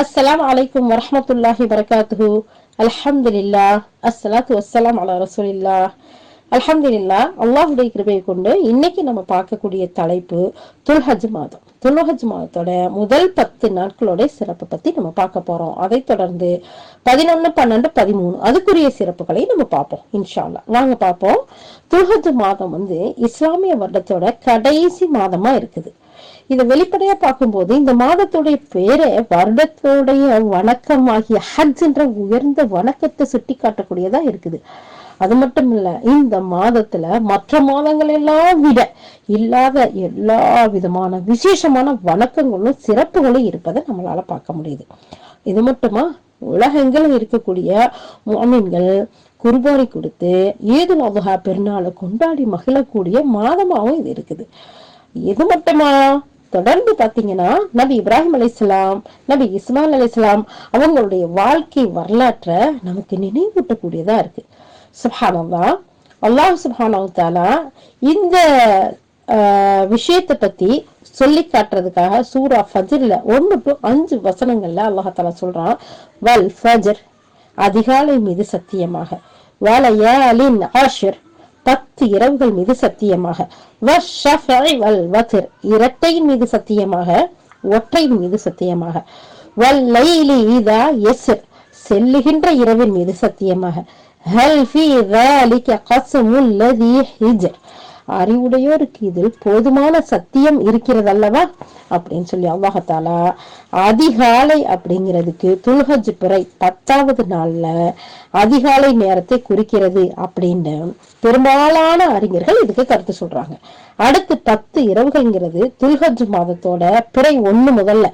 அஸ்ஸலாமு அலைக்கும் வரஹ்மத்துல்லாஹி வரகாத்துஹு. அல்ஹம்துலில்லாஹ், அஸ்ஸலாத்து வஸ்ஸலாம் அலா ரசூலில்லாஹ். அல்ஹம்துலில்லாஹ், அல்லாஹ்வுடைய கிருபையை கொண்டு இன்னைக்கு நம்ம பார்க்கக்கூடிய தலைப்பு துல்ஹஜ் மாதம். துல்ஹஜ் மாதத்தோட முதல் 10 நாட்களோட சிறப்பை பத்தி நம்ம பார்க்க போறோம். அதை தொடர்ந்து 11, 12, 13 அதுக்குரிய சிறப்புகளை நம்ம பார்ப்போம் இன்ஷா அல்லாஹ். வாங்க பார்ப்போம். துல்ஹஜ் மாதம் இஸ்லாமிய வருடத்தோட கடைசி மாதமா இருக்குது. இதை வெளிப்படையா பார்க்கும்போது இந்த மாதத்துடைய பேரை வருடத்துடைய வணக்கம் ஆகிய ஹஜ் என்ற உயர்ந்த வணக்கத்தை சுட்டி காட்டக்கூடியதா இருக்குது. அது மட்டும் இல்ல, இந்த மாதத்துல மற்ற மாதங்கள் எல்லாம் விட இல்லாத எல்லா விதமான விசேஷமான வணக்கங்களும் சிறப்புகளும் இருப்பதை நம்மளால பார்க்க முடியுது. இது மட்டுமா, உலகெங்கிலும் இருக்கக்கூடிய முஃமின்கள் குர்பானி கொடுத்து ஈதுல் அத்ஹா பெருநாளை கொண்டாடி மகிழக்கூடிய மாதமாவும் இது இருக்குது. இது மட்டுமா, தொடர்ந்து பாத்தீங்கன்னா நபி இப்ராஹிம் அலைஹிஸ்ஸலாம், நபி இஸ்மாயில் அலைஹிஸ்ஸலாம் அவங்களுடைய வாழ்க்கை வரலாற்றை நமக்கு நினைவூட்டக்கூடியதா இருக்கு. சுப்ஹானல்லாஹ், அல்லாஹ் சுப்ஹானஹு தஆலா இந்த விஷயத்தை பத்தி சொல்லி காட்டுறதுக்காக சூரா ஃபஜ்ர்ல 1 to 5 வசனங்கள்ல அல்லாஹ் தஆலா சொல்றான், வல் ஃபஜ்ர் அதிகாலை மீது சத்தியமாக, வலயாலின் ஆஷிர் 10 இரவுகள் மீது சத்தியமாக, வஷ்ஷஃபஇ வல் வத்ர் இரட்டையின் மீது சத்தியமாக, ஒற்றையின் மீது சத்தியமாக, வல்லைலி இதா யஸ்ர் செல்லுகின்ற இரவின் மீது சத்தியமாக, ஹல் ஃபீ ذلك قسم الذي ஹிஜ்ர் அறிவுடையோருக்கு இதில் போதுமான சத்தியம் இருக்கிறது அல்லவா அப்படின்னு சொல்லி அல்லாஹ் தஆலா அதிகாலை அப்படிங்கிறதுக்கு துல்ஹஜ் பிறை 10வது நாள்ல அதிகாலை நேரத்தை குறிக்கிறது அப்படின்னு பெரும்பாலான அறிஞர்கள் இதுக்கு கருத்து சொல்றாங்க. அடுத்து 10 இரவுகள்ங்கிறது துல்ஹஜ் மாதத்தோட பிறை 1 முதல்ல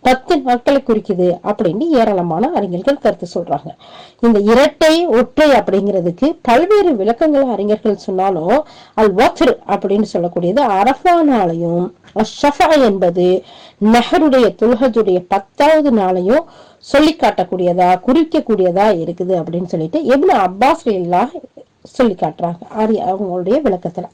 10 நாட்களை குறிக்குது அப்படின்னு ஏராளமான அறிஞர்கள் கருத்து சொல்றாங்க. இந்த இரட்டை ஒற்றை அப்படிங்கிறதுக்கு பல்வேறு விளக்கங்களை அறிஞர்கள் சொன்னாலும் அல் வத்ர் அப்படின்னு சொல்லக்கூடியது அரஃபா நாளையும், அஷ்ஷஃபா என்பது நஹருடைய துல்ஹஜுடைய 10வது நாளையும் சொல்லி காட்டக்கூடியதா குறிக்கக்கூடியதா இருக்குது அப்படின்னு சொல்லிட்டு இப்னு அப்பாஸ் ரலியல்லாஹு சொல்லி காட்டுறாங்க அவங்களுடைய விளக்கத்துல.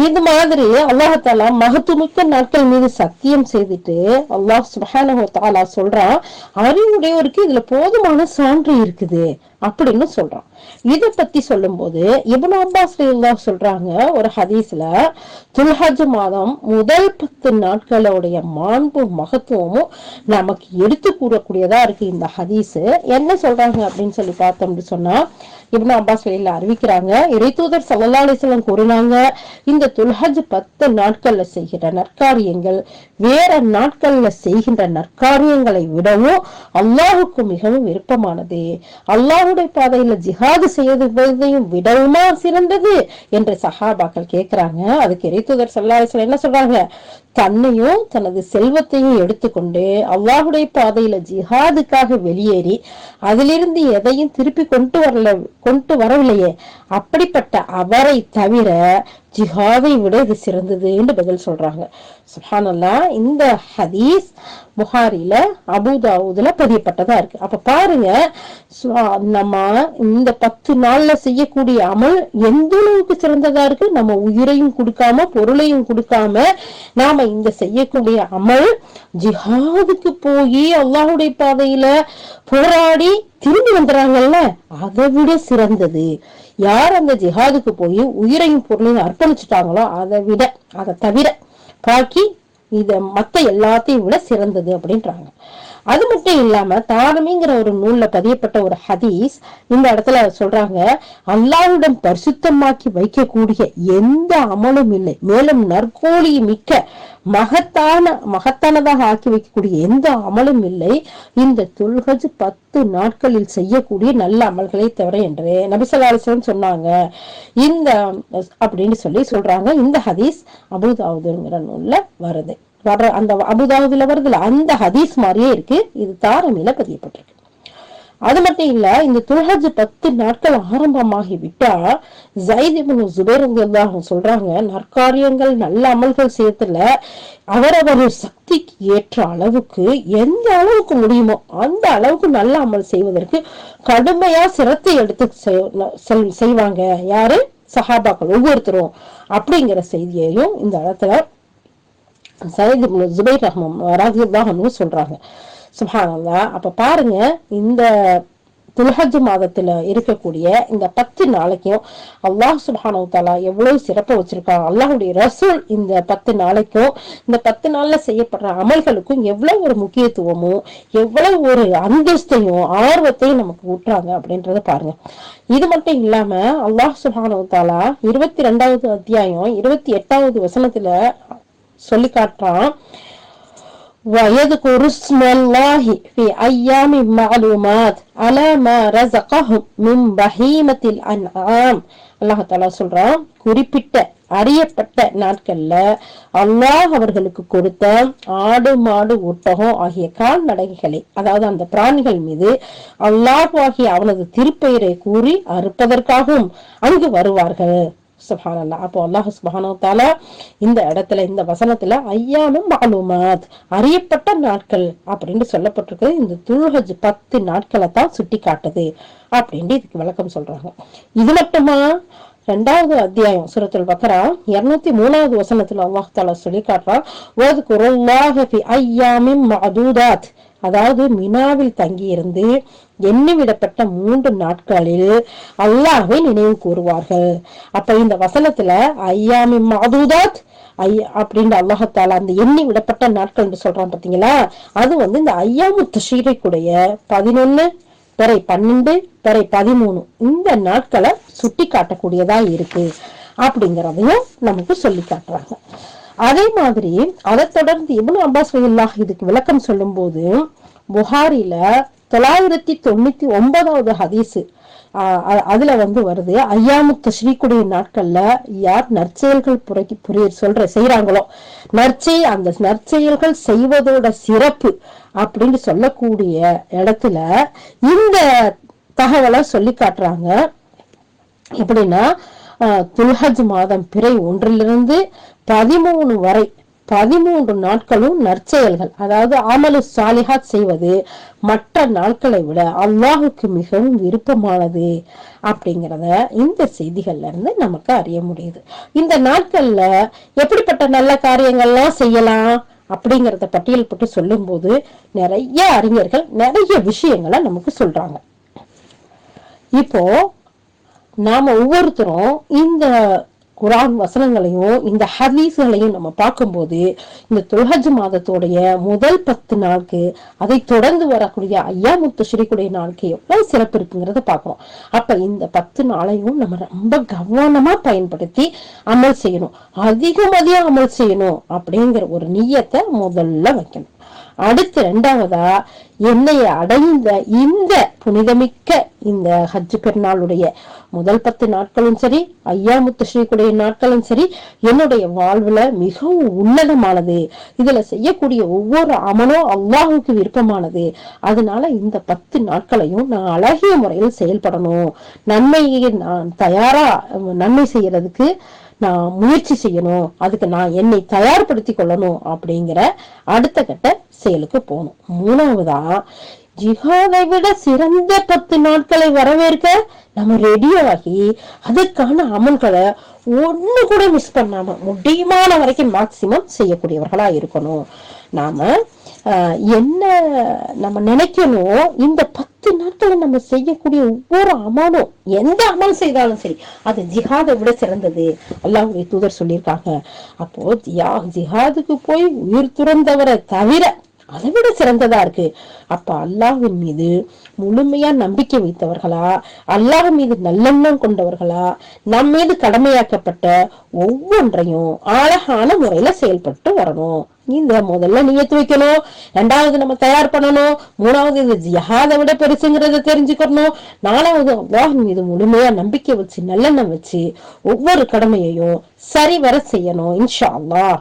இது மாதிரி அல்லாஹ் தஆலா மகத்துவமிக்க நாட்கள் மீது சத்தியம் செய்துட்டு அல்லாஹ் சுப்ஹானஹு வ தஆலா சொல்றான், அறிவுடையோருக்கு இதுல போதுமான சான்று இருக்குது அப்படின்னு சொல்றான். இதை பத்தி சொல்லும் போது இப்னு அப்பாஸ் ரலியல்லாஹு சொல்றாங்க, ஒரு ஹதீஸ்ல துல்ஹஜ் மாதம் முதல் 10 நாட்களுடைய மாண்பு மகத்துவமும் நமக்கு எடுத்து கூறக்கூடியதா இருக்கு. இந்த ஹதீஸ் என்ன சொல்றாங்க அப்படின்னு சொல்லி பார்த்தோம்னு சொன்னா, இப்னு அப்பாஸ் ரலியல்லாஹு அறிவிக்கிறாங்க, இறைத்தூதர் ஸல்லல்லாஹு அலைஹி வஸல்லம் கூறினாங்க, இந்த துல்ஹஜ் 10 நாட்கள்ல செய்கிற நற்காரியங்கள் வேற நாட்கள்ல செய்கின்ற நற்காரியங்களை விடவும் அல்லாஹுக்கு மிகவும் விருப்பமானது, அல்லாஹுடைய பாதையில ஜிஹாது செய்வதையும் விடவுமா சிறந்தது என்று சஹாபாக்கள் கேட்கிறாங்க. அதுக்கு இறைத்தூதர் ஸல்லல்லாஹு அலைஹி வஸல்லம் என்ன சொல்றாங்க, தன்னையும் தனது செல்வத்தையும் எடுத்துக்கொண்டு அல்லாஹுடைய பாதையில ஜிஹாதுக்காக வெளியேறி அதிலிருந்து எதையும் திருப்பி கொண்டு வரவில்லையே, அப்படிப்பட்ட அவரை தவிர ஜிஹாதை விட இது சிறந்தது என்று பதில் சொல்றாங்க. சுப்ஹானல்லாஹ், இந்த ஹதீஸ் புகாரில அபூதாவூதுல பதியப்பட்டதா இருக்கு. அப்ப பாருங்க, நம்ம இந்த 10 நாள்ல செய்யக்கூடிய அமல் எந்த அளவுக்கு சிறந்ததா இருக்கு. நம்ம உயிரையும் கொடுக்காம பொருளையும் கொடுக்காம நாம இந்த செய்யக்கூடிய அமல் ஜிஹாதுக்கு போய் அல்லாஹுடைய பாதையில போராடி திரும்பி வந்துறாங்கல்ல, அதை விட சிறந்தது. யார் அந்த ஜிஹாதுக்கு போய் உயிரையும் பொருளையும் அர்ப்பணிச்சுட்டாங்களோ அதை தவிர பாக்கி இத மத்த எல்லாத்தையும் விட சிறந்தது அப்படின்றாங்க. அது மட்டும் இல்லாம தாரமிங்கிற ஒரு நூல்ல பதியப்பட்ட ஒரு ஹதீஸ் இந்த இடத்துல சொல்றாங்க, அல்லாஹ்விடம் பரிசுத்தமாக்கி வைக்கக்கூடிய எந்த அமலும் இல்லை, மேலும் நற்கூலி மிக்க மகத்தானதாக ஆக்கி வைக்கக்கூடிய எந்த அமலும் இல்லை இந்த துல்ஹஜ் 10 நாட்களில் செய்யக்கூடிய நல்ல அமல்களை தவிர என்று நபி ஸல்லல்லாஹு அலைஹி வஸல்லம் சொன்னாங்க. இந்த அப்படின்னு சொல்றாங்க. இந்த ஹதீஸ் அபூதாவூதுங்கிற நூல்ல வருது. அந்த அபூதாவூதுல வருதுல அந்த ஹதீஸ் மாதிரியே இருக்கு. இது தாரமில பதியப்பட்டிருக்கு. அது மட்டும் இல்ல, இந்த துல்ஹஜ் 10 நாட்கள் ஆரம்பமாகி விட்டா ஸைத் இப்னு ஸுபைர் ரலியல்லாஹு அன்ஹு சொல்றாங்க, நற்காரியங்கள் நல்ல அமல்கள் செய்யறதுல அவரவர் சக்திக்கு ஏற்ற அளவுக்கு எந்த அளவுக்கு முடியுமோ அந்த அளவுக்கு நல்ல அமல் செய்வதற்கு கடுமையா சிரத்தை எடுத்து செய்வாங்க. யாரு? சஹாபாக்கள் ஒவ்வொருத்தரும் அப்படிங்கிற செய்தியையும் இந்த இடத்துல சயீத் இப்னு ஜுபைர் ரலியல்லாஹு அன்ஹு சொல்றாங்க. சுப்ஹானல்லாஹ். அப்ப பாருங்க, இந்த துல்ஹஜ் மாதத்துல இருக்கக்கூடிய இந்த 10 நாளைக்கும் அல்லாஹ் சுப்ஹானஹு வ தஆலா எவ்வளவு சிறப்பு வச்சிருக்காங்க. அல்லாஹ்வுடைய ரசூல் இந்த 10 நாளைக்கும் இந்த 10 நாள்ல செய்யப்படுற அமல்களுக்கும் எவ்வளவு ஒரு முக்கியத்துவமும் எவ்வளவு ஒரு அந்தஸ்தையும் ஆர்வத்தையும் நமக்கு ஊட்டுறாங்க அப்படின்றத பாருங்க. இது மட்டும் இல்லாம அல்லாஹ் சுப்ஹானஹு வ தஆலா 22வது அத்தியாயம் 28வது வசனத்துல சொல்லி காட்டுறான். وَيَذْكُرُ اسْمَ اللَّهِ فِي أَيَّامٍ مَعْلُومَاتٍ عَلَى مَا رَزَقَهُم مِّن بَهِيمَةِ الْأَنْعَامِ. அல்லாஹ் தஆலா சொல்றான், குறிப்பிட்ட அறியப்பட்ட நாட்கள்ல அல்லாஹ் அவர்களுக்கு கொடுத்த ஆடு மாடு ஒட்டகம் ஆகிய கால்நடைகளை, அதாவது அந்த பிராணிகள் மீது அல்லாஹ் ஆகிய அவனது திருப்பெயரை கூறி அறுப்பதற்காகவும் அங்கு வருவார்கள். சுப்ஹானல்லாஹ். அப்போ அல்லாஹ் சுப்ஹானஹு வ தஆலா இந்த இடத்துல இந்த வசனத்துல ஐயாமும் மாலூமாத், அறியப்பட்ட நாட்கள் அப்படின்னு சொல்லப்பட்டிருக்கு. இந்த துல்ஹஜ் 10 நாட்களை தான் சுட்டி காட்டுது அப்படின்னு இதுக்கு விளக்கம் சொல்றாங்க. இது மட்டுமா? 2வது அத்தியாயம் சூரத்துல் பக்ரா 203வது வசனத்துல அல்லாஹ் தஆலா சொல்லி காட்டுறான், வத்குருல்லாஹ ஃபி ஐயாமின் மஅதூதாத், அதாவது மினாவில் தங்கியிருந்து எண்ணிவிடப்பட்ட 3 நாட்களில் அல்லாஹ்வை நினைவு கூறுவார்கள். அப்ப இந்த வசனத்துல ஐயாமின் மஅதூதாத் அப்படின்ற அல்லாஹ் தஆலா அந்த எண்ணி விடப்பட்ட நாட்கள் என்று சொல்றான் பாத்தீங்களா, அது இந்த ஐயாமு தஷ்ரீக்குடைய 11 பிறை 12 பிறை 13 இந்த நாட்களை சுட்டி காட்டக்கூடியதா இருக்கு அப்படிங்கறதையும் நமக்கு சொல்லி காட்டுறாங்க. அதே மாதிரி அதை தொடர்ந்து இப்னு அப்பாஸ் ரலியல்லாஹு இதுக்கு விளக்கம் சொல்லும் போது புகாரில 999வது ஹதீஸ் அதுல வருது, ஐயாமு தஷ்ரீக்குடைய நாட்கள்ல யார் நற்செயல்கள் செய்யறாங்களோ, அந்த நற்செயல்கள் செய்வதோட சிறப்பு அப்படின்னு சொல்லக்கூடிய இடத்துல இந்த தகவலை சொல்லி காட்டுறாங்க. எப்படின்னா, துல்ஹஜ் மாதம் பிறை 1 to 13 வரை 13 நாட்களும் நற்செயல்கள், அதாவது அமலு சாலிஹாத் செய்வது மற்ற நாட்களை விட அல்லாஹுக்கு மிகவும் விருப்பமானது அப்படிங்கிறத இந்த செய்திகள்ல இருந்து நமக்கு அறிய முடியுது. இந்த நாட்கள்ல எப்படிப்பட்ட நல்ல காரியங்கள்லாம் செய்யலாம் அப்படிங்கறத பட்டியல் போட்டு சொல்லும் போது நிறைய அறிஞர்கள் நிறைய விஷயங்களை நமக்கு சொல்றாங்க. இப்போ நாம ஒவ்வொருத்தரும் இந்த குரான் வசனங்களையும் இந்த ஹதீஸ்களையும் நம்ம பார்க்கும்போது இந்த துல்ஹஜ் மாதத்துடைய முதல் 10 நாளுக்கு அதை தொடர்ந்து வரக்கூடிய ஐயாமுத் தஷ்ரீக்குடைய நாளுக்கு எவ்வளவு சிறப்பு இருக்குங்கிறத பார்க்கிறோம். அப்ப இந்த 10 நாளையும் நம்ம ரொம்ப கவனமா பயன்படுத்தி அமல் செய்யணும், அதிகம் அமல் செய்யணும் அப்படிங்கிற ஒரு நியத்தை முதல்ல வைக்கணும். அடுத்து 2வதா என்னைய அடைந்த இந்த புனிதமிக்க இந்த ஹஜ் பெருநாளுடைய முதல் 10 நாட்களும் சரி, ஐயாமுத் தஷ்ரீக்குடைய நாட்களும் சரி, என்னுடைய வாழ்வுல மிகவும் உன்னதமானது. இதுல செய்யக்கூடிய ஒவ்வொரு அமலும் அல்லாஹுக்கு விருப்பமானது. அதனால இந்த 10 நாட்களையும் நான் அழகிய முறையில் செயல்படணும், நன்மையை நான் தயாரா நன்மை செய்யறதுக்கு நான் முயற்சி செய்யணும், அதுக்கு நான் என்னை தயார்படுத்தி கொள்ளணும் அப்படிங்கிற அடுத்த கட்ட செயலுக்கு போகணும். 3வதா ஜிஹாதை விட சிறந்த 10 நாட்களை வரவேற்க நம்ம ரெடியாகி அதற்கான அமல்களை ஒண்ணு கூட மிஸ் பண்ணாம முடியுமான வரைக்கும் மேக்சிமம் செய்யக்கூடியவர்களா இருக்கணும். நாம என்ன நம்ம நினைக்கணும், இந்த 10 நாட்களை நம்ம செய்யக்கூடிய ஒவ்வொரு அமலும், எந்த அமல் செய்தாலும் சரி, அது ஜிஹாதை விட சிறந்தது அல்லாஹ்வுடைய தூதர் சொல்லியிருக்காங்க. அப்போ ஜிஹாதுக்கு போய் உயிர் துறந்தவரை தவிர அதை விட சிறந்ததா இருக்கு. அப்ப அல்லாஹ்வின் மீது முழுமையா நம்பிக்கை வைத்தவர்களா, அல்லாஹ் மீது நல்லெண்ணம் கொண்டவர்களா, நம் மீது கடமையாக்கப்பட்ட ஒவ்வொன்றையும் அழகான முறையில செயல்பட்டு வரணும். இந்த முதல்ல நியத்து வைக்கணும், 2வது நம்ம தயார் பண்ணணும், 3வது இந்த ஜிஹாதை விட பெருசுங்கிறத தெரிஞ்சுக்கணும், 4வது அல்லாஹ் மீது முழுமையா நம்பிக்கை வச்சு நல்லெண்ணம் வச்சு ஒவ்வொரு கடமையையும் சரிவர செய்யணும் இன்ஷா அல்லாஹ்.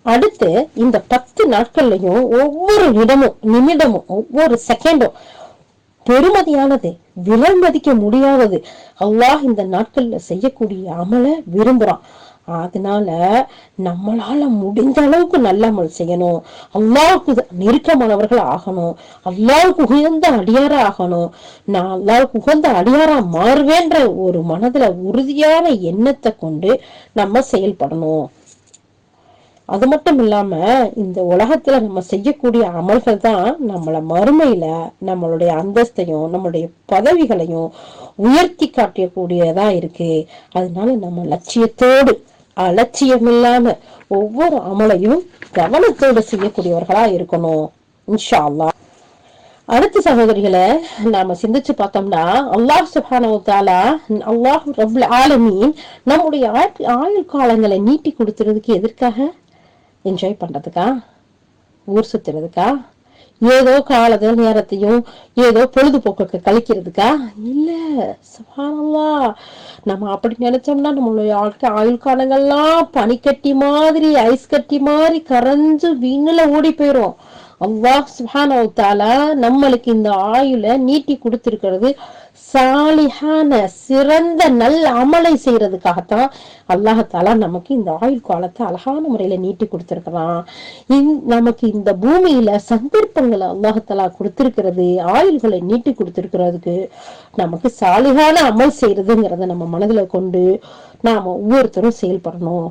அடுத்து இந்த 10 நாட்கள்லயும் ஒவ்வொரு இடமும் நிமிடமும் ஒவ்வொரு செகண்டும் பெருமதியானது, விலை மதிக்க முடியாதது. அல்லாஹ் இந்த நாட்கள்ல செய்யக்கூடிய அமலை விரும்புறான். அதனால நம்மளால முடிந்த அளவுக்கு நல்ல அமல் செய்யணும், அல்லாஹ்வுக்கு நெருக்கமானவர்கள் ஆகணும், அல்லாஹ்வுக்கு உகந்த அடியாரா ஆகணும், நான் அல்லாஹ்வுக்கு உகந்த அடியாரா மாறுவேன்ற ஒரு மனதுல உறுதியான எண்ணத்தை கொண்டு நம்ம செயல்படணும். அது மட்டும் இல்லாம இந்த உலகத்துல நம்ம செய்யக்கூடிய அமல்கள் தான் நம்மள மறுமையில நம்மளுடைய அந்தஸ்தையும் நம்மளுடைய பதவிகளையும் உயர்த்தி காட்டக்கூடியதா இருக்கு. அதனால நம்ம லட்சியத்தோடு அலட்சியம் இல்லாம ஒவ்வொரு அமலையும் கவனத்தோடு செய்யக்கூடியவர்களா இருக்கணும் இன்ஷா அல்லாஹ். அடுத்த சகோதரிகளை நாம சிந்திச்சு பார்த்தோம்னா, அல்லாஹ் சுப்ஹானஹு வ தஆலா, அல்லாஹ் ரப்புல் ஆலமீன் நம்முடைய ஆயுள் காலங்களை நீட்டி கொடுத்துறதுக்கு எதற்காக? என்ஜாய் பண்றதுக்கா? ஊர் சுத்துறதுக்கா? ஏதோ காலத நேரத்தையும் ஏதோ பொழுதுபோக்குக்கு கழிக்கிறதுக்கா? இல்ல. சுப்ஹானல்லாஹ். நம்ம அப்படி நினைச்சோம்னா நம்மளுடைய ஆயுள் காலங்கள்லாம் பனிக்கட்டி மாதிரி, ஐஸ் கட்டி மாதிரி கரைஞ்சு விண்ணுல ஓடி போயிரும். அல்லாஹ் சுப்ஹானஹு வ தஆலா நம்மளுக்கு இந்த ஆயுள நீட்டி கொடுத்திருக்கிறது சாலிஹான சிறந்த நல்ல அமலை செய்யறதுக்காகத்தான். அல்லாஹாலா நமக்கு இந்த ஆயுள் காலத்தை அழகான முறையில நீட்டி கொடுத்திருக்கிறான். நமக்கு இந்த பூமியில சந்தர்ப்பங்களை அல்லாஹாலா கொடுத்திருக்கிறது, ஆயுள்களை நீட்டி கொடுத்திருக்கிறதுக்கு நமக்கு சாலிஹான அமல் செய்யறதுங்கிறத நம்ம மனதுல கொண்டு நாம ஒவ்வொருத்தரும் செயல்படணும்.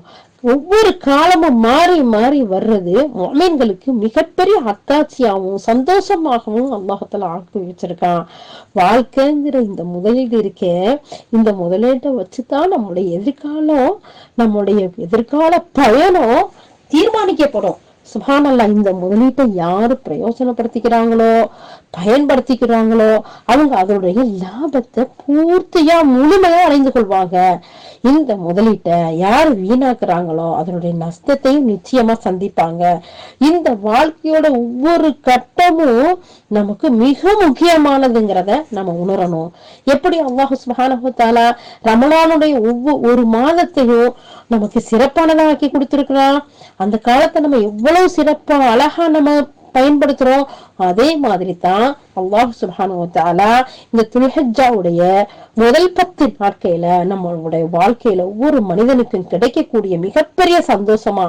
ஒவ்வொரு காலமும் மாறி மாறி வர்றது முஃமின்களுக்கு மிகப்பெரிய அத்தாட்சியாகவும் சந்தோஷமாகவும் அல்லாஹாலா ஆக்கி வச்சிருக்கான். வாழ்க்கைங்கிற இந்த முதலீடு இருக்கே, இந்த முதலீட்டை வச்சுதான் நம்முடைய எதிர்காலம், நம்முடைய எதிர்கால பயணம் தீர்மானிக்கப்படும். சுப்ஹானல்லாஹ். இந்த முதலீட்டை யாரு பிரயோஜனப்படுத்திக்கிறாங்களோ, பயன்படுத்திக்கிறாங்களோ, அவங்க அதோடைய லாபத்தை பூர்த்தியா முழுமையா அடைந்து கொள்வாங்க. இந்த முதலீட்டை யாரு வீணாக்குறாங்களோ அதனுடைய நஷ்டத்தையும் நிச்சயமா சந்திப்பாங்க. இந்த வாழ்க்கையோட ஒவ்வொரு கட்டமும் நமக்கு மிக முக்கியமானதுங்கிறத நம்ம உணரணும். எப்படி அல்லாஹ் சுப்ஹானஹு வ தஆலா ரமலானுடைய ஒவ்வொரு மாதத்தையும் நமக்கு சிறப்பானதா ஆக்கி கொடுத்திருக்கிறான். அந்த காலத்தை நம்ம எவ்வளவு சிறப்பா அழகா நம்ம பயன்படுத்துறோம். அதே மாதிரி தான் அல்லாஹ் சுப்ஹானஹு வ தஆலா இந்த துல்ஹஜ்ஜாவுடைய முதல் 10 நாட்கையில நம்மளுடைய வாழ்க்கையில ஒவ்வொரு மனிதனுக்கும் கிடைக்கக்கூடிய மிகப்பெரிய சந்தோஷமா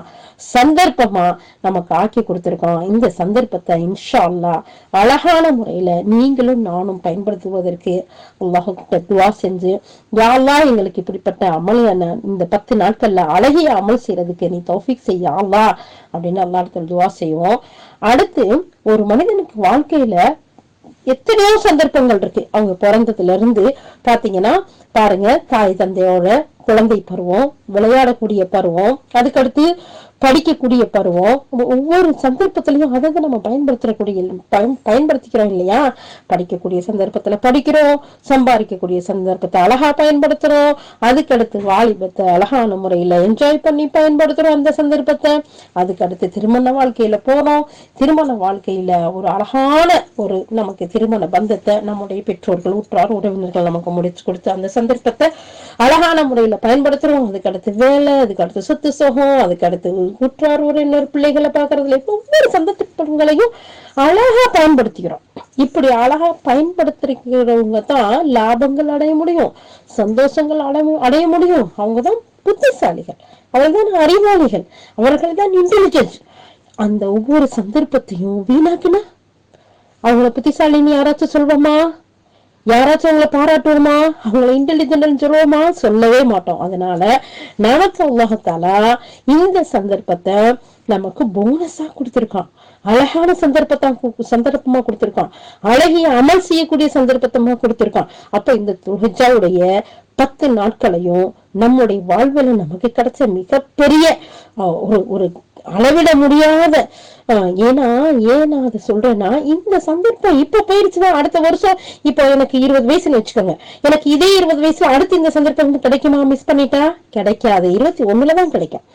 சந்தர்ப்பமா நமக்கு ஆக்கி கொடுத்திருக்கோம். இந்த சந்தர்ப்பத்தை இன்ஷா அல்லாஹ் அழகான முறையில நீங்களும் நானும் பயன்படுத்துவதற்கு அல்லாஹ்வுக்கு துஆ செஞ்சு, யா அல்லாஹ் எங்களுக்கு இப்படிப்பட்ட அமல் இந்த 10 நாட்கள்ல அழகிய அமல் செய்யறதுக்கு நீ தௌஃபீக் செய்ய யா அல்லாஹ் அப்படின்னு அல்லாஹ்விடத்தில் துஆ செய்வோம். அடுத்து ஒரு மனிதனுக்கு வாழ்க்கையில எத்தனையோ சந்தர்ப்பங்கள் இருக்கு. அவங்க பிறந்ததுல இருந்து பாத்தீங்கன்னா பாருங்க, தாய் தந்தையோட குழந்தை பருவம், விளையாடக்கூடிய பருவம், அதுக்கடுத்து படிக்கக்கூடிய பருவம், ஒவ்வொரு சந்தர்ப்பத்திலையும் அதை நம்ம பயன்படுத்திக்கிறோம் இல்லையா? படிக்கக்கூடிய சந்தர்ப்பத்துல படிக்கிறோம், சம்பாதிக்கக்கூடிய சந்தர்ப்பத்தை அழகா பயன்படுத்துறோம், அதுக்கடுத்து வாலிபத்தை அழகான முறையில என்ஜாய் பண்ணி பயன்படுத்துறோம் அந்த சந்தர்ப்பத்தை. அதுக்கடுத்து திருமண வாழ்க்கையில போறோம், திருமண வாழ்க்கையில ஒரு அழகான ஒரு நமக்கு திருமண பந்தத்தை நம்முடைய பெற்றோர்கள், உற்றார், உறவினர்கள் நமக்கு முடிச்சு கொடுத்து அந்த சந்தர்ப்பத்தை அழகான முறையில பயன்படுத்துறோம். அதுக்கடுத்து வேலை, அதுக்கடுத்து சொத்து சோகம், அதுக்கடுத்து உற்றார் உறவினர் பிள்ளைகளை பாக்குறதுல ஒவ்வொரு சந்தர்ப்பங்களையும் அழகா பயன்படுத்திக்கிறோம். இப்படி அழகா பயன்படுத்திக்கிறவங்க தான் லாபங்கள் அடைய முடியும், சந்தோஷங்கள் அடைய முடியும். அவங்கதான் புத்திசாலிகள், அவர்கள் தான் அறிவாளிகள், அவர்கள் தான் இன்டெலிஜென்ஸ். அந்த ஒவ்வொரு சந்தர்ப்பத்தையும் வீணாக்குனா அவங்கள புத்திசாலின்னு யாராச்சும் சொல்வோமா? யாராச்சும் அவங்களை பாராட்டுவோமா? அவங்களை இன்டெலிஜென்ட் சொல்லுவோமா? சொல்லவே மாட்டோம். அதனால நமக்கு அல்லாஹ்தாலா இந்த சந்தர்ப்பத்தை நமக்கு போனஸா கொடுத்திருக்கான், அழகான சந்தர்ப்பமா கொடுத்திருக்கான், அழகிய அமல் செய்யக்கூடிய சந்தர்ப்பத்தமா கொடுத்திருக்கான். அப்ப இந்த துல்ஹஜ்ஜாவுடைய 10 நாட்களையும் நம்முடைய வாழ்வில நமக்கு கிடைச்ச மிகப்பெரிய ஒரு அளவிட முடியாத, ஏன் நான் அதை சொல்றேன்னா, இந்த சந்தர்ப்பம் இப்ப போயிருச்சுன்னா அடுத்த வருஷம், இப்ப எனக்கு 20 வயசுல வச்சுக்கோங்க, எனக்கு இதே 20 வயசுல அடுத்து இந்த சந்தர்ப்பம் கிடைக்குமா? மிஸ் பண்ணிட்டா கிடைக்காது, 21தான் கிடைக்கும்.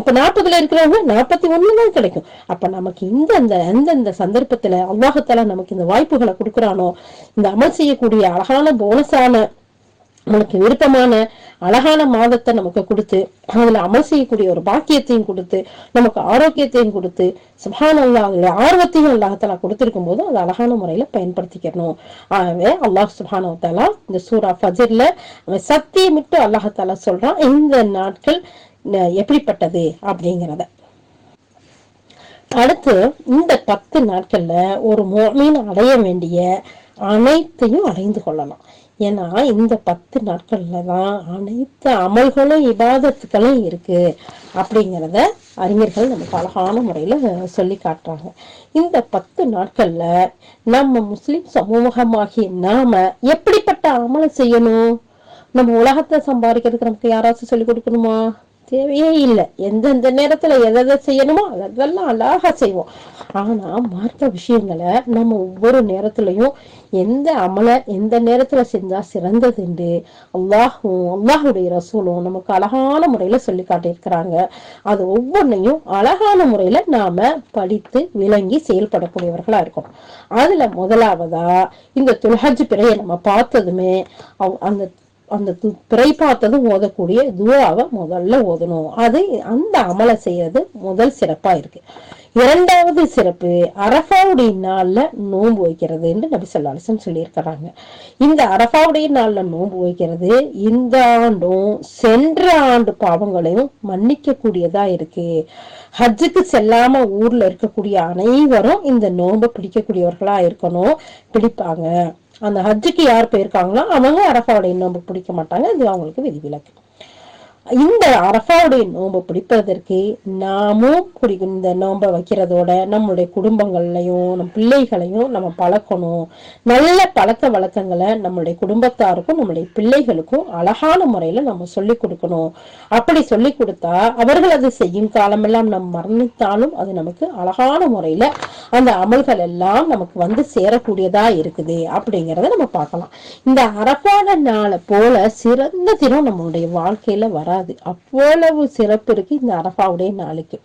இப்ப 40ல இருக்கிறவங்க 41 தான் கிடைக்கும். அப்ப நமக்கு இந்த சந்தர்ப்பத்துல அல்லாஹ்தாலா நமக்கு இந்த வாய்ப்புகளை கொடுக்கறானோ, இந்த அமல் செய்யக்கூடிய அழகான போனஸான நமக்கு விருப்பமான அழகான மாதத்தை நமக்கு கொடுத்து, அதுல அமல் செய்யக்கூடிய ஒரு பாக்கியத்தையும் கொடுத்து, நமக்கு ஆரோக்கியத்தையும் கொடுத்து, சுப்ஹானல்லாஹ் ஆர்வத்தையும் அல்லாஹ்தாலா கொடுத்திருக்கும் போது அது அழகான முறையில பயன்படுத்திக்கணும். ஆகவே அல்லாஹ் சுப்ஹானஹு வ தஆலா இந்த சூரா ஃபஜ்ர்ல சத்தியமிட்டு அல்லாஹ்தாலா சொல்றான் இந்த நாட்கள் எப்படிப்பட்டது அப்படிங்கிறத. அடுத்து இந்த 10 நாட்கள்ல ஒரு முஃமின் அடைய வேண்டிய அனைத்தையும் அடைந்து கொள்ளலாம். ஏன்னா இந்த 10 நாட்கள்ல தான் அனைத்து அமல்களும் இபாதத்துகளும் இருக்கு அப்படிங்கிறத அறிஞர்கள் நமக்கு அழகான முறையில சொல்லி காட்டுறாங்க. இந்த 10 நாட்கள்ல நம்ம முஸ்லிம் சமூகமாகிய நாம எப்படிப்பட்ட அமலை செய்யணும்? நம்ம உலகத்தை சம்பாதிக்கிறதுக்கு நமக்கு யாராச்சும் சொல்லி கொடுக்கணுமா? தேவையே இல்லை. எந்தெந்த நேரத்துல எதை செய்யணுமோ அதெல்லாம் அழகா செய்வோம். ஆனா மார்க்க விஷயங்களை நம்ம ஒவ்வொரு நேரத்திலையும் எந்த அமலை எந்த நேரத்துல செஞ்சா சிறந்ததுண்டு அல்லாஹுடைய ரசூலும் நமக்கு அழகான முறையில சொல்லி காட்டியிருக்கிறாங்க. அது ஒவ்வொன்றையும் அழகான முறையில நாம படித்து விளங்கி செயல்படக்கூடியவர்களா இருக்கணும். அதுல முதலாவதா இந்த துல்ஹஜ் பிறையை நம்ம பார்த்ததுமே அந்த அந்த பிறை பார்த்ததும் ஓதக்கூடிய துவாவை முதல்ல ஓதணும். அது அந்த அமலை செய்யறது முதல் சிறப்பா இருக்கு. இரண்டாவது சிறப்பு அரஃபாவுடைய நாள்ல நோன்பு வைக்கிறது என்று நபி ஸல்லல்லாஹு அலைஹி வஸல்லம் சொல்லியிருக்கிறாங்க. இந்த அரஃபாவுடைய நாள்ல நோன்பு வைக்கிறது இந்த ஆண்டும் சென்ற ஆண்டு பாவங்களையும் மன்னிக்க கூடியதா இருக்கு. ஹஜ்ஜுக்கு செல்லாம ஊர்ல இருக்கக்கூடிய அனைவரும் இந்த நோன்பை பிடிக்கக்கூடியவர்களா இருக்கணும், பிடிப்பாங்க. அந்த ஹஜ்ஜுக்கு யார் போயிருக்காங்களோ அவங்க அரஃபாவுடைய நோன்பு பிடிக்க மாட்டாங்க, இது அவங்களுக்கு விதிவிலக்கு. இந்த அரஃபாவுடைய நோன்பை பிடிப்பதற்கு நாமும் இந்த நோன்பை வைக்கிறதோட நம்மளுடைய குடும்பங்கள்லையும் நம்ம பிள்ளைகளையும் நம்ம பழக்கணும். நல்ல பழக்க வழக்கங்களை நம்மளுடைய குடும்பத்தாருக்கும் நம்மளுடைய பிள்ளைகளுக்கும் அழகான முறையில நம்ம சொல்லி கொடுக்கணும். அப்படி சொல்லி கொடுத்தா அவர்கள் அதை செய்யும் காலமெல்லாம் நம்ம மரணித்தாலும் அது நமக்கு அழகான முறையில அந்த அமல்கள் எல்லாம் நமக்கு வந்து சேரக்கூடியதா இருக்குது அப்படிங்கிறத நம்ம பார்க்கலாம். இந்த அரஃபான நாளை போல சிறந்த தினம் நம்மளுடைய வாழ்க்கையில வராது. அவ்வளவு சிறப்பு இருக்கு இந்த அரஃபாவுடைய நாளுக்கு.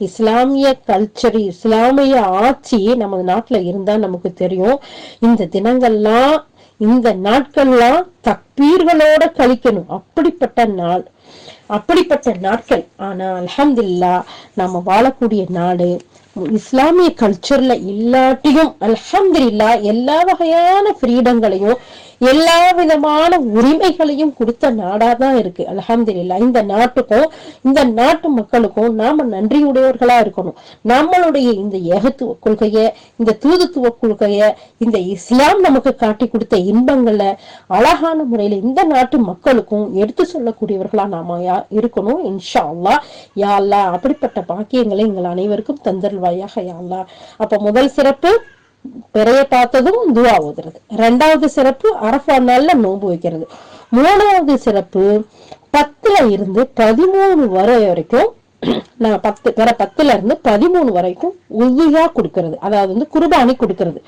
இஸ்லாமிய கல்ச்சர், இஸ்லாமிய ஆட்சி நம்ம நாட்டுல இருந்தா நமக்கு தெரியும். இந்த தினங்கள்லாம் இந்த நாட்கள்லாம் தக்பீர்களோட கழிக்கணும். அப்படிப்பட்ட நாள், அப்படிப்பட்ட நாட்கள். ஆனா அல்ஹம்துலில்லாஹ் நம்ம வாழக்கூடிய நாடு இஸ்லாமிய கல்ச்சர்ல இல்லாட்டியும் அல்ஹம்துலில்லாஹ் எல்லா வகையான ஃப்ரீடங்களையும் எல்லா விதமான உரிமைகளையும் கொடுத்த நாடாதான் இருக்கு. அல்ஹம்துலில்லாஹ் இந்த நாட்டுக்கும் இந்த நாட்டு மக்களுக்கும் நாம நன்றியுடையவர்களா இருக்கணும். நம்மளுடைய இந்த ஏகத்துவ கொள்கைய, இந்த தூதுத்துவ கொள்கைய, இந்த இஸ்லாம் நமக்கு காட்டி கொடுத்த இன்பங்களை அழகான முறையில இந்த நாட்டு மக்களுக்கும் எடுத்து சொல்லக்கூடியவர்களா நாம இருக்கணும். இன்ஷா அல்லாஹ். யா அல்லாஹ் அப்படிப்பட்ட பாக்கியங்களை எங்கள் அனைவருக்கும் தந்தருள்வாயாக யா அல்லாஹ். அப்ப முதல் சிறப்பு பிறைய பார்த்ததும் துவா ஓதுறது. இரண்டாவது சிறப்பு அரஃபா நாள்ல நோன்பு வைக்கிறது. மூணாவது சிறப்பு 10ல இருந்து 13 வரைக்கும் நான் 10ல இருந்து 13 வரைக்கும் உய்யா கொடுக்கறது, அதாவது வந்து குர்பானி கொடுக்கறது.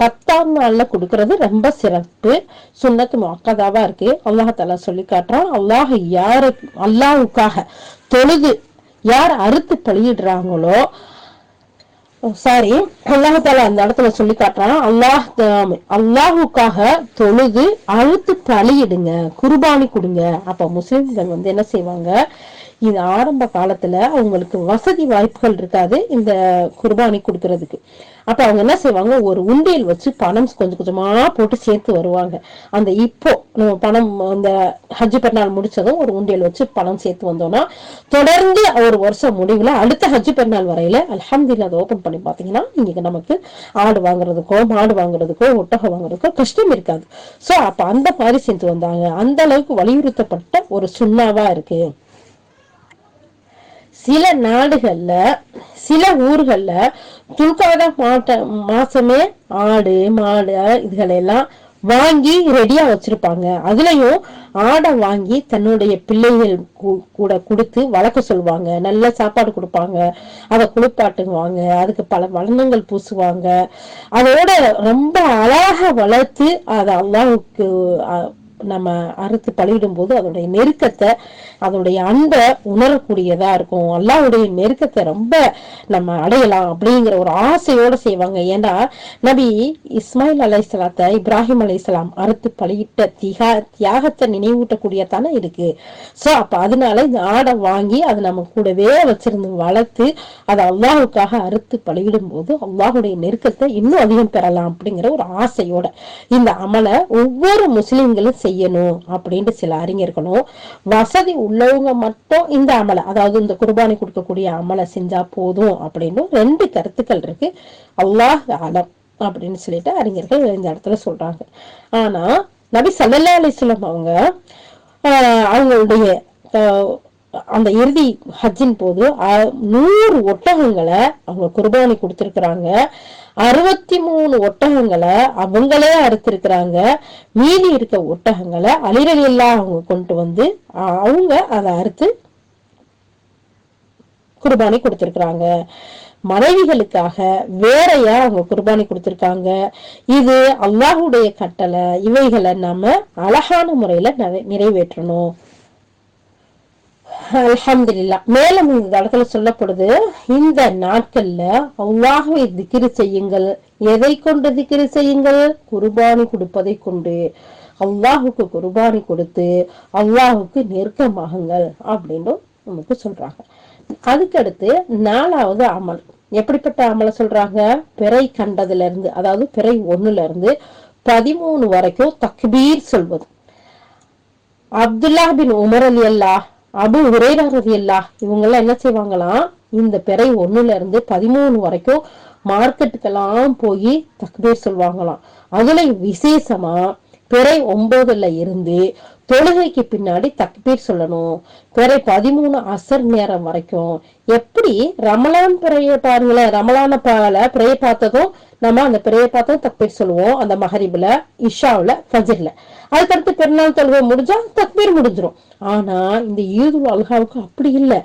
10ஆம் நாள்ல கொடுக்கறது ரொம்ப சிறப்பு, சுன்னத்து முஅக்கதாவா இருக்கு. அல்லாஹ் தஆலா சொல்லி காட்டுறான். அல்லாஹ்வுக்காக தொழுது யார் அறுத்து பலியிடுறாங்களோ, அல்லாஹ் தஆலா அந்த இடத்துல சொல்லி காட்டுறான். அல்லாஹ்வுக்காக தொழுது அறுத்து பலியிடுங்க, குர்பானி கொடுங்க. அப்ப முஸ்லிம்கள் வந்து என்ன செய்வாங்க, இது ஆரம்ப காலத்துல அவங்களுக்கு வசதி வாய்ப்புகள் இருக்காது இந்த குர்பானி கொடுக்கறதுக்கு. அப்ப அவங்க என்ன செய்வாங்க, ஒரு உண்டியல் வச்சு பணம் கொஞ்சம் கொஞ்சமா போட்டு சேர்த்து வருவாங்க. அந்த இப்போ பணம் இந்த ஹஜ் பெருநாள் முடிச்சதும் ஒரு உண்டியல் வச்சு பணம் சேர்த்து வந்தோம்னா தொடர்ந்து ஒரு வருஷம் முடிவுல அடுத்த ஹஜ் பெருநாள் வரையில அல்ஹம்துலில்லாஹ் அதை ஓபன் பண்ணி பாத்தீங்கன்னா இங்க நமக்கு ஆடு வாங்குறதுக்கோ மாடு வாங்குறதுக்கோ ஒட்டகம் வாங்குறதுக்கோ கஷ்டம் இருக்காது. சோ அப்ப அந்த மாதிரி சேர்த்து வந்தாங்க. அந்த அளவுக்கு வலியுறுத்தப்பட்ட ஒரு சுண்ணாவா இருக்கு. சில நாடுகள்ல சில ஊர்கள்ல துல்காதா மாசமே ஆடு மாடு இதுகளெல்லாம் வாங்கி ரெடியா வச்சிருப்பாங்க. அதுலயும் ஆடை வாங்கி தன்னுடைய பிள்ளைகள் கூட கொடுத்து வளர்க்க சொல்லுவாங்க. நல்ல சாப்பாடு கொடுப்பாங்க, அதை குளிப்பாட்டுவாங்க, அதுக்கு பல வண்ணங்கள் பூசுவாங்க. அதோட ரொம்ப அழகா வளர்த்து அதை அல்லாஹ்வுக்கு நம்ம அறுத்து பலியிடும் போது அதோடைய நெருக்கத்தை அதோடைய அன்பை உணரக்கூடியதா இருக்கும். அல்லாஹ்வுடைய நெருக்கத்தை ரொம்ப நம்ம அடையலாம் அப்படிங்கிற ஒரு ஆசையோட செய்வாங்க. ஏன்னா நபி இஸ்மாயில் அலைஹிஸ்ஸலாத்தை இப்ராஹிம் அலைஹிஸ்ஸலாம் அறுத்து பலியிட்ட தியாகத்தை நினைவூட்டக்கூடியதானே இருக்கு. சோ அப்ப அதனால இந்த ஆடை வாங்கி அதை நம்ம கூடவே வச்சிருந்து வளர்த்து அதை அல்லாஹ்வுக்காக அறுத்து பலியிடும் போது அல்லாஹ்வுடைய நெருக்கத்தை இன்னும் அதிகம் பெறலாம் அப்படிங்கிற ஒரு ஆசையோட இந்த அமலை ஒவ்வொரு முஸ்லிம்களும் செய்யணும் அப்படின்ட்டு சில அறிஞர்களும், வசதி உள்ளவங்க மட்டும் இந்த அமலை, அதாவது இந்த குர்பானி கொடுக்கக்கூடிய அமலை செஞ்சா போதும் அப்படின்னு 2 கருத்துக்கள் இருக்கு. அல்லாஹ் அலம் அப்படின்னு சொல்லிட்டு அறிஞர்கள் இந்த இடத்துல சொல்றாங்க. ஆனா நபி ஸல்லல்லாஹு அலைஹி வஸல்லம் அவங்களுடைய அந்த இறுதி ஹஜ்ஜின் போது 100 ஒட்டகங்களை அவங்க குர்பானி கொடுத்திருக்கிறாங்க. 63 ஒட்டகங்களை அவங்களே அறுத்திருக்கிறாங்க. மீதி இருக்க ஒட்டகங்களை அலிரலியெல்லாம் அவங்க கொண்டு வந்து அவங்க அதை அறுத்து குர்பானி கொடுத்திருக்கிறாங்க. மனைவிகளுக்காக வேறையா அவங்க குர்பானி கொடுத்திருக்காங்க. இது அல்லாஹுடைய கட்டளை. இவைகளை நாம அழகான முறையில நிறைவேற்றணும். அல்ஹம்துலில்லாஹ். மேலும் இந்த இடத்துல சொல்லப்படுது, இந்த நாட்கள்ல அல்லாஹ்வை திக்ரு செய்யுங்கள். எதை கொண்டு திக்ரு செய்யுங்கள்? குர்பானி கொடுப்பதை கொண்டு. அல்லாஹுக்கு குர்பானி கொடுத்து அல்லாஹுக்கு நெருக்கமாகுங்கள் அப்படின்னு நமக்கு சொல்றாங்க. அதுக்கடுத்து 4வது அமல். எப்படிப்பட்ட அமல சொல்றாங்க? பிறை கண்டதுல இருந்து, அதாவது பிறை 1ல இருந்து 13 வரைக்கும் தக்பீர் சொல்வது. அப்துல்லா பின் உமர் ரலியல்லாஹ், அபு ஹுரைரா ரலியல்லாஹ் இவங்க எல்லாம் என்ன செய்வாங்களாம், இந்த பிறை 1ல இருந்து 13 வரைக்கும் மார்க்கெட்டுக்கெல்லாம் போய் தக்பீர் சொல்வாங்களாம். அதுல விசேஷமா பிறை 9ல இருந்து தொழுகைக்கு பின்னாடி தக்பீர் சொல்லணும். பிறை 13 அசர் நேரம் வரைக்கும். எப்படி ரமலான் பிறைய பாருங்களேன், ரமலான பிறைய பார்த்ததும் நம்ம அந்த பிறைய பார்த்ததும் தக்பீர் சொல்லுவோம். அந்த மகரிப்ல, இஷாவுல, ஃபஜ்ர்ல. அதுக்கடுத்து பெருநாள் தொழுகை முடிஞ்சா தக்பீர் முடிஞ்சிரும். ஆனா இந்த ஈதுல் அல்ஹாவுக்கு அப்படி இல்லை.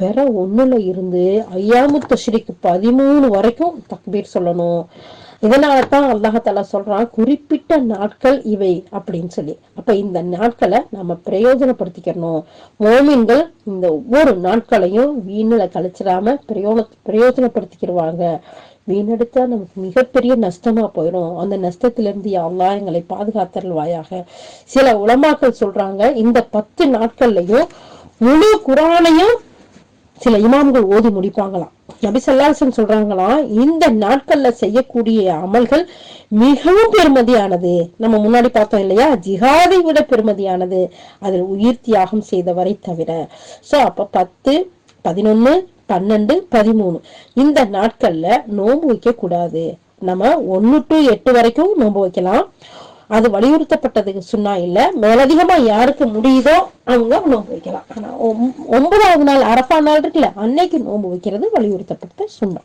பிற 1ல இருந்து ஐயாமு தஷ்ரீக் 13 வரைக்கும் தக்பீர் சொல்லணும். இதனாலதான் அல்லாஹ்தாலா சொல்றான், குறிப்பிட்ட நாட்கள் இவை அப்படின்னு சொல்லி. அப்ப இந்த நாட்களை நம்ம பிரயோஜனப்படுத்திக்கணும். மோமின்கள் இந்த ஒவ்வொரு நாட்களையும் வீணுல கழிச்சிடாம பிரயோஜனப்படுத்திக்கிடுவாங்க. வீணெடுத்தா நமக்கு மிகப்பெரிய நஷ்டமா போயிடும். அந்த நஷ்டத்திலிருந்து அல்லாஹ் எங்களை பாதுகாத்தருள்வாயாக. சில உலமாக்கள் சொல்றாங்க, இந்த 10 நாட்கள்லயும் முழு குர்ஆனையும் சில இமாம்கள் ஓதி முடிப்பாங்களாம். நபி ஸல்லல்லாஹு அலைஹி வஸல்லம் சொல்றாங்களாம், இந்த நாட்கள்ல செய்யக்கூடிய அமல்கள் மிகவும் பெருமதியானது. நம்ம முன்னாடி பார்த்தோம் இல்லையா, ஜிஹாதை விட பெருமதியானது, அதில் உயிர் தியாகம் செய்தவரை தவிர. சோ அப்ப 10, 11, 12, 13 இந்த நாட்கள்ல நோன்பு வைக்க கூடாது. நம்ம 1 to 8 வரைக்கும் நோன்பு வைக்கலாம். அது வலியுறுத்தப்பட்டதுக்கு சொன்னா இல்ல, மேலதிகமா யாருக்கு முடியுதோ அவங்க நோன்பு வைக்கலாம். ஆனா 9வது நாள் அரஃபா நாள் இருக்குல்ல, அன்னைக்கு நோன்பு வைக்கிறது வலியுறுத்தப்பட்ட சுன்னா.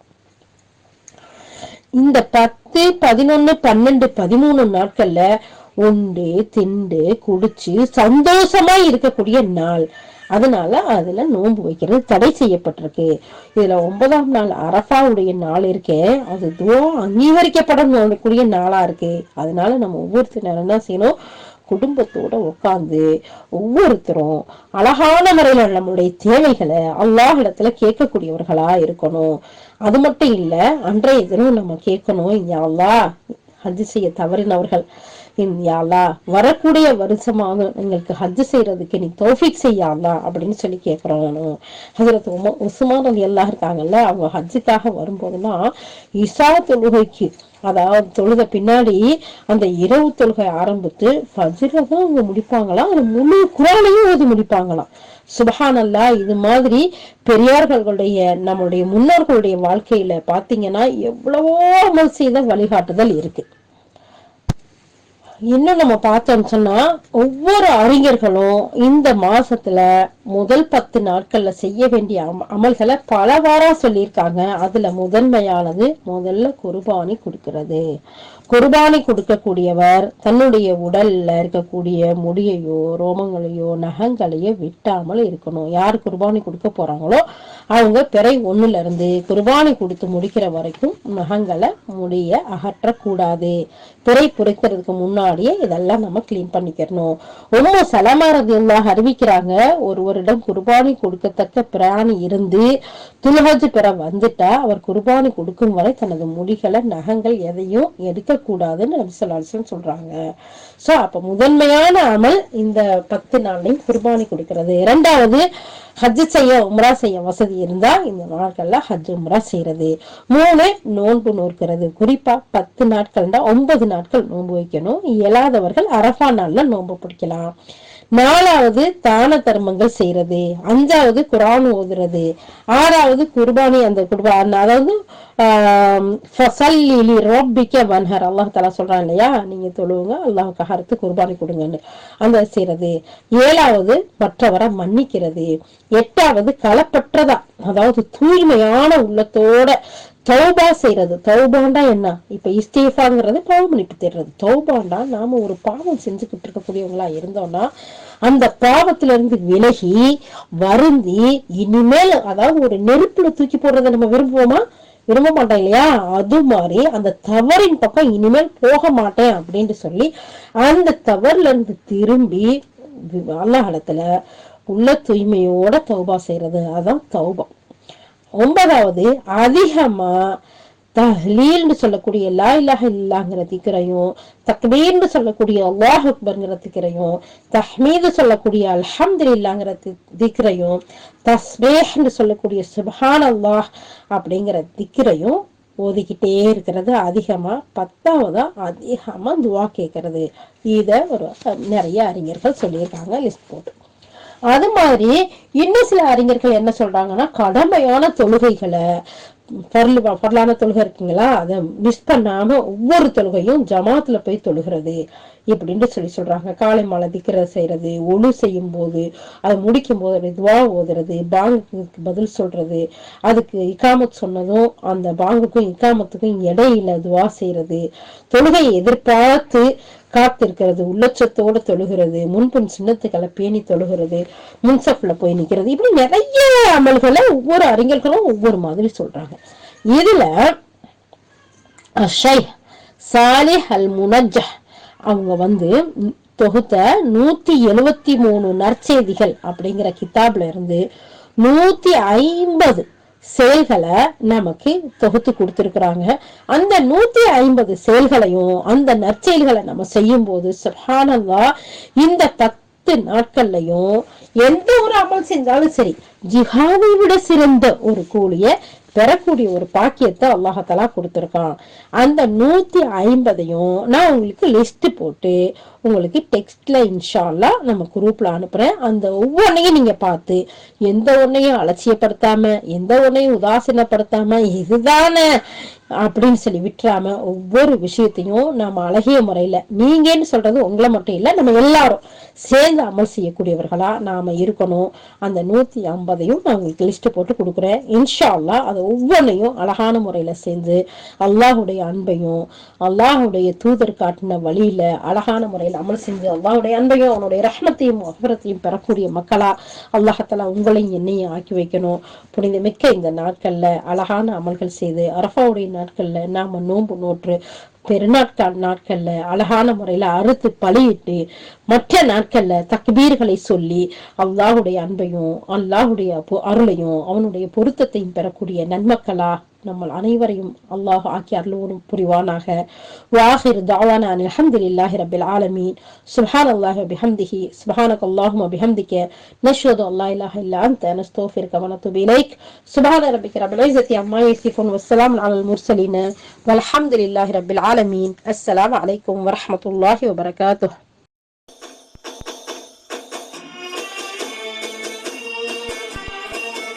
இந்த 10, 11, 12, 13 நாட்கள்ல உண்டு திண்டு குடிச்சு சந்தோஷமா இருக்கக்கூடிய நாள். அதனால அதுல நோன்பு வைக்கிறது தடை செய்யப்பட்டிருக்கு. இதுல 9ஆம் நாள் அரஃபாவுடைய நாள் இருக்கே, அது அங்கீகரிக்கப்படக்கூடிய நாளா இருக்கு. அதனால நம்ம ஒவ்வொருத்தரும் என்ன செய்யணும், குடும்பத்தோட உட்கார்ந்து ஒவ்வொருத்தரும் அழகான முறையில நம்மளுடைய தேவைகளை அல்லாஹ் இடத்துல கேட்கக்கூடியவர்களா இருக்கணும். அது மட்டும் இல்ல, அன்றைய தினம் நம்ம கேட்கணும், யா அல்லாஹ் ஹஜ் செய்ய தவறினவர்கள் யா அல்லாஹ் வரக்கூடிய வருஷமாக எங்களுக்கு ஹஜ் செய்யறதுக்கு நீ தௌஃபீக் செய்ய அல்லாஹ் அப்படின்னு சொல்லி கேட்கிறோம். ஹஜ்ரத் உஸ்மான் ரலியல்லாஹு இருக்காங்கல்ல, அவங்க ஹஜ்ஜுக்காக வரும்போதுதான் இஷா தொழுகைக்கு, அதாவது தொழுத பின்னாடி அந்த இரவு தொழுகை ஆரம்பித்து ஃபஜ்ர தான் அவங்க முடிப்பாங்களாம். அது முழு குர்ஆனையும் ஓதி முடிப்பாங்களாம். சுப்ஹானல்லாஹ். இது மாதிரி பெரியார்களுடைய நம்மளுடைய முன்னோர்களுடைய வாழ்க்கையில பாத்தீங்கன்னா எவ்வளவோ அமல் செய்த வழிகாட்டுதல் இருக்கு. இன்னும் நம்ம பார்த்தோம்னு சொன்னா, ஒவ்வொரு அறிஞர்களும் இந்த மாசத்துல முதல் 10 நாட்கள்ல செய்ய வேண்டிய அமல்களை பலவாரா சொல்லியிருக்காங்க. அதுல முதன்மையானது முதல்ல குர்பானி கொடுக்கிறது. குர்பானி கொடுக்கக்கூடியவர் தன்னுடைய உடல்ல இருக்கக்கூடிய முடியையோ ரோமங்களையோ நகங்களையோ வெட்டாமல் இருக்கணும். யார் குர்பானி கொடுக்க போறாங்களோ அவங்க பிறை 1ல இருந்து குர்பானி கொடுத்து முடிக்கிற வரைக்கும் நகங்களை முடிய அகற்றக்கூடாது. பிறை பொறிக்கிறதுக்கு முன்னாடியே இதெல்லாம் நம்ம கிளீன் பண்ணிக்கணும். உம்மு சலமா ரலியல்லாஹு அறிவிக்கிறாங்க, ஒருவரிடம் குர்பானி கொடுக்கத்தக்க பிராணி இருந்து துல்ஹஜ் பிற வந்துட்டா அவர் குர்பானி கொடுக்கும் வரை தனது முடிகளை நகங்கள் எதையும் எடுக்க கூடாதுன்னு நபி ஸல்லல்லாஹு அலைஹி வஸல்லம் சொல்றாங்க. சோ அப்ப முதன்மையான அமல் இந்த 10 நாளையும் குர்பானி கொடுக்கிறது. 2வது ஹஜ் செய்ய உம்ரா செய்ய வசதி இருந்தா இந்த நாட்கள்ல ஹஜ் உம்ரா செய்யறது. 3 நோன்பு நோக்கிறது. குறிப்பா 10 நாட்கள்னா 9 நாட்கள் நோன்பு வைக்கணும். இயலாதவர்கள் அரஃபா நாள்ல நோன்பு பிடிக்கலாம். 4வது தான தர்மங்கள் செய்யறது, 5வது குர்ஆன் ஓதுறது, 6வது குர்பானி, அந்த குர்பான் அதாவது அல்லாஹ் தஆலா சொல்றான் இல்லையா, நீங்க தொழுவுங்க அல்லாஹ்வுக்காக அறுத்து குர்பானி கொடுங்கன்னு, அந்த செய்யறது. 7வது மற்றவரை மன்னிக்கிறது. 8வது களப்பற்றதா, அதாவது தூய்மையான உள்ளத்தோட தௌபா செய்யறது. தௌபாண்டா என்ன? இப்ப இஸ்திஃபார்ங்கிறது பாவம் மன்னிப்பு தேடுறது. தௌபாண்டா நாம ஒரு பாவம் செஞ்சுக்கிட்டு இருக்கக்கூடியவங்களா இருந்தோம்னா அந்த பாவத்துல இருந்து விலகி வருந்தி இனிமேல், அதாவது ஒரு நெருப்புல தூக்கி போடுறதை நம்ம விரும்புவோமா? விரும்ப மாட்டோம் இல்லையா? அது மாதிரி அந்த தவறின் பக்கம் இனிமேல் போக மாட்டேன் அப்படின்னு சொல்லி அந்த தவறுல இருந்து திரும்பி அல்லாஹ்விடத்துல உள்ள தூய்மையோட தௌபா செய்யறது, அதான் தௌபா. 9வது அதிகமா தஹ்லீல்னு சொல்லக்கூடிய லா இலாஹ இல்லல்லாஹ்ங்கிற திக்ரையும், தக்பீர்னு சொல்லக்கூடிய அல்லாஹ் அக்பர்ங்கிற திக்ரையும், தஹ்மீது சொல்லக்கூடிய அல்ஹம்துலில்லாஹ்ங்கிற திக்ரையும், தஸ்பீஹ்னு சொல்லக்கூடிய சுப்ஹானல்லாஹ் அப்படிங்கிற திக்ரையும் ஓதிக்கிட்டே இருக்கிறது அதிகமா. 10வதா அதிகமா துவா கேட்கறது. இத ஒரு நிறைய அறிஞர்கள் சொல்லியிருக்காங்க லிஸ்ட் போட்டு. அது மாதிரி இன்னும் சில அறிஞர்கள் என்ன சொல்றாங்கன்னா, கடமையான தொழுகைகளை, பரலான தொழுகை இருக்குங்களா, அதை மிஸ் பண்ணாம ஒவ்வொரு தொழுகையும் ஜமாத்துல போய் தொழுகிறது இப்படின்னு சொல்றாங்க. காலை மாலை திக்ர செய்யறது, ஒழு செய்யும் போது, அதை முடிக்கும் போது துவா ஓதுறது, பாங்குக்கு பதில் சொல்றது, அதுக்கு இகாமத் சொன்னதும் அந்த பாங்குக்கும் இகாமத்துக்கும் இடையில துவா செய்யறது, தொழுகையை எதிர்பார்த்து காத்திருக்கிறது, உள்ளச்சத்தோட தொழுகிறது, முன்பின் சின்னத்துக்களை பேணி தொழுகிறது, முன்சப்ல போய் நிக்கிறது, இப்படி நிறைய அமல்களை ஒவ்வொரு அறிஞர்களும் ஒவ்வொரு மாதிரி சொல்றாங்க. இதுல ஷைஹ் சாலிஹ் அல் முனஜ்ஜஹ் அவங்க தொகுத்த 173 நற்செய்திகள் அப்படிங்கிற கிதாப்ல இருந்து 150 செயல்களை நமக்கு தொகுத்து கொடுத்திருக்கிறாங்க. அந்த 150 செயல்களையும் அந்த நற்செயல்களை நம்ம செய்யும் போது சுப்ஹானல்லாஹ், இந்த 10 நாட்கள்லயும் எந்த ஒரு அமல் செஞ்சாலும் சரி, ஜிஹாதை விட சிறந்த ஒரு கூலிய பெறக்கூடிய ஒரு பாக்கியத்தை அல்லாஹ் தஆலா கொடுத்திருக்கான். அந்த 150ஐயும் நான் உங்களுக்கு லிஸ்ட் போட்டு உங்களுக்கு டெக்ஸ்ட்ல இன்ஷா அல்லாஹ் நம்ம குரூப்ல அனுப்புறேன். அந்த ஒவ்வொன்னையும் நீங்க பார்த்து எந்த ஒன்னையும் அலட்சியப்படுத்தாம, எந்த ஒன்னையும் உதாசீனப்படுத்தாம, இதுதானே அப்படின்னு சொல்லி விட்டுறாம ஒவ்வொரு விஷயத்தையும் நாம அழகிய முறையில, நீங்கன்னு சொல்றது உங்களை மட்டும் இல்ல, நம்ம எல்லாரும் சேர்ந்து அமல் செய்யக்கூடியவர்களா நாம இருக்கணும். அந்த 150ஐயும் நான் உங்களுக்கு லிஸ்ட் போட்டு கொடுக்குறேன். இன்ஷா அல்லாஹ் அதை ஒவ்வொன்றையும் அழகான முறையில செஞ்சு அல்லாஹுடைய அன்பையும் அல்லாஹுடைய தூதர் காட்டின வழியில அழகான முறையில் அமல் செஞ்சு அல்லாஹுடைய அன்பையும் அவனுடைய ரஹ்மத்தையும் மஃபிரத்தையும் பெறக்கூடிய மக்களா அல்லாஹ் தஆலா உங்களையும் என்னையும் ஆக்கி வைக்கணும். புனிதமிக்க இந்த நாட்கள்ல அழகான அமல்கள் செய்து, அரஃபாவுடைய நாட்கள்ல நாம நோன்பு நோற்று, பெருநாட்கள் நாட்கள்ல அழகான முறையில அறுத்து பலியிட்டு, மற்ற நாட்கள்ல தக்பீர்களை சொல்லி அல்லாஹுடைய அன்பையும் அல்லாஹுடைய அருளையும் அவனுடைய பொருத்தத்தையும் பெறக்கூடிய நன்மக்களா நம்ம அனைவரையும் அல்லாஹ் ஆக்கி அருளும் புரிவானாக. வாஹிர் தஅவானா அல்ஹம்துலில்லாஹி ரப்பில் ஆலமீன். சுப்ஹானல்லாஹி வ பிஹம்திஹி, சுப்ஹானக்கல்லாஹும்ம வ பிஹம்திக, நஷ்ஹது அல்லா இலாஹ இல்லா அன்த, நஸ்தக்ஃபிருக வ நத்தூபு இலைக். சுப்ஹான ரப்பிக ரப்பில் இஸ்ஸத்தி அம்மா யசிஃபூன் வ ஸலாமுன் அலல் முர்ஸலீன் வல்ஹம்துலில்லாஹி ரப்பில் ஆலமீன். அஸ்ஸலாமு அலைக்கும் வ ரஹ்மத்துல்லாஹி வ பரகாத்துஹு.